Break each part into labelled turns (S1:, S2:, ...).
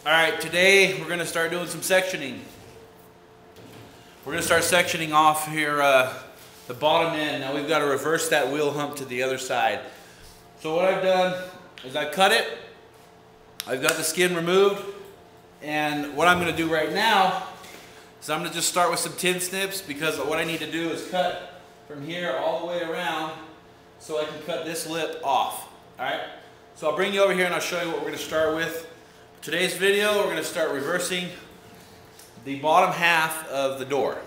S1: Alright, today we're going to start doing some sectioning. We're going to start sectioning off here the bottom end. Now we've got to reverse that wheel hump to the other side. So what I've done is I cut it. I've got the skin removed. And what I'm going to do right now is I'm going to just start with some tin snips, because what I need to do is cut from here all the way around so I can cut this lip off. Alright? So I'll bring you over here and I'll show you what we're going to start with. Today's video, we're going to start reversing the bottom half of the door.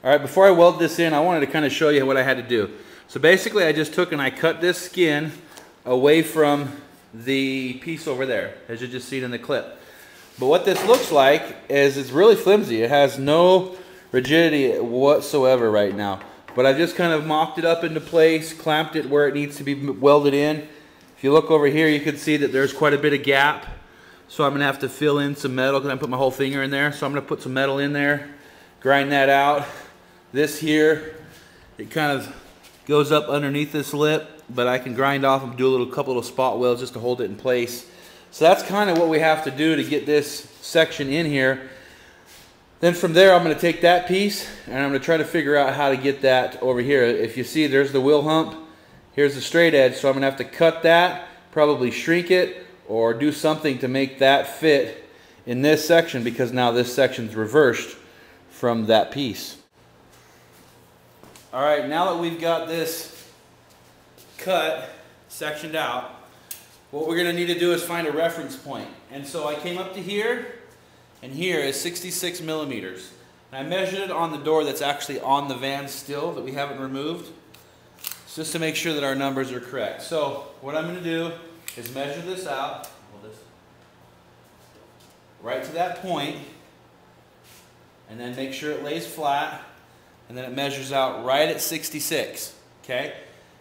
S1: Alright, before I weld this in, I wanted to kind of show you what I had to do. So basically I just took and I cut this skin away from the piece over there, as you just seen in the clip. But what this looks like is it's really flimsy. It has no rigidity whatsoever right now. But I just kind of mocked it up into place, clamped it where it needs to be welded in. If you look over here, you can see that there's quite a bit of gap. So I'm going to have to fill in some metal because I put my whole finger in there. So I'm going to put some metal in there, grind that out. This here, it kind of goes up underneath this lip, but I can grind off and do a couple of spot welds just to hold it in place. So that's kind of what we have to do to get this section in here. Then from there, I'm going to take that piece and I'm going to try to figure out how to get that over here. If you see, there's the wheel hump. Here's the straight edge, so I'm going to have to cut that, probably shrink it, or do something to make that fit in this section, because now this section's reversed from that piece. Alright, now that we've got this cut, sectioned out, what we're going to need to do is find a reference point. And so I came up to here, and here is 66 millimeters. And I measured it on the door that's actually on the van still, that we haven't removed, just to make sure that our numbers are correct. So what I'm going to do is measure this out, right to that point, and then make sure it lays flat. And then it measures out right at 66, okay?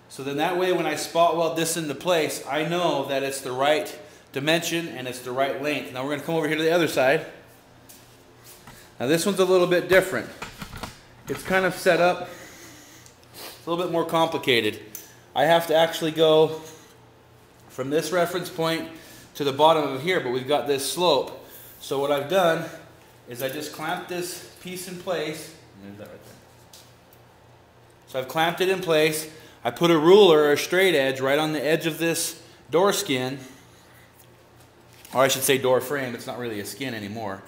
S1: So then that way when I spot weld this into place, I know that it's the right dimension and it's the right length. Now we're going to come over here to the other side. Now this one's a little bit different. It's kind of set up a little bit more complicated. I have to actually go from this reference point to the bottom of here, but we've got this slope. So what I've done is I just clamped this piece in place. There's that right there. So I've clamped it in place. I put a ruler or a straight edge right on the edge of this door skin, or I should say door frame. It's not really a skin anymore.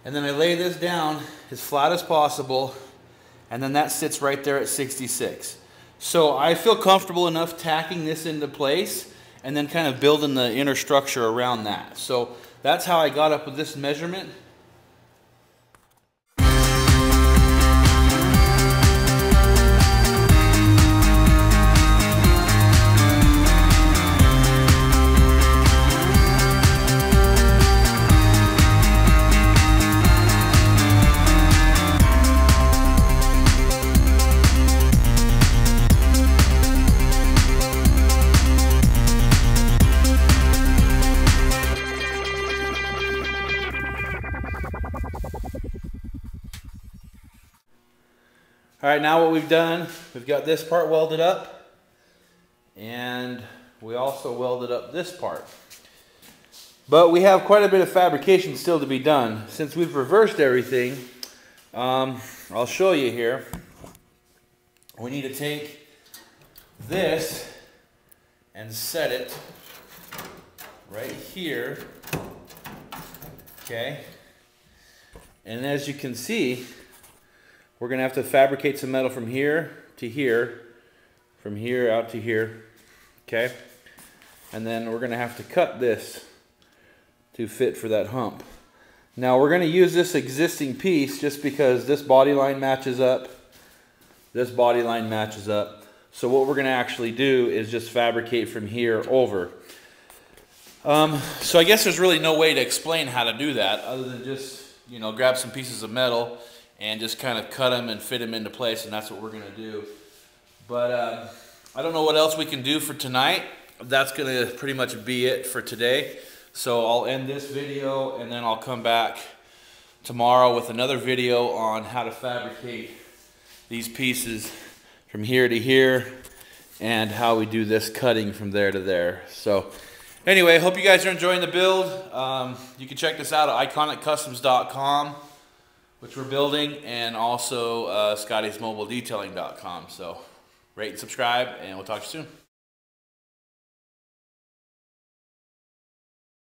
S1: And then I lay this down as flat as possible, and then that sits right there at 66. So I feel comfortable enough tacking this into place and then kind of building the inner structure around that. So that's how I got up with this measurement. Alright, now what we've done, we've got this part welded up, and we also welded up this part. But we have quite a bit of fabrication still to be done. Since we've reversed everything, I'll show you here. We need to take this and set it right here, okay? And as you can see, we're going to have to fabricate some metal from here to here, from here out to here, okay? And then we're going to have to cut this to fit for that hump. Now we're going to use this existing piece just because this body line matches up, this body line matches up. So what we're going to actually do is just fabricate from here over. So I guess there's really no way to explain how to do that other than just, you know, grab some pieces of metal and just kind of cut them and fit them into place, and that's what we're going to do. But I don't know what else we can do for tonight. That's going to pretty much be it for today. So I'll end this video and then I'll come back tomorrow with another video on how to fabricate these pieces from here to here and how we do this cutting from there to there. So anyway, hope you guys are enjoying the build. You can check this out at IconicKustoms.com, which we're building, and also SCOTTY'S mobiledetailing.com. So rate and subscribe, and we'll talk to you soon.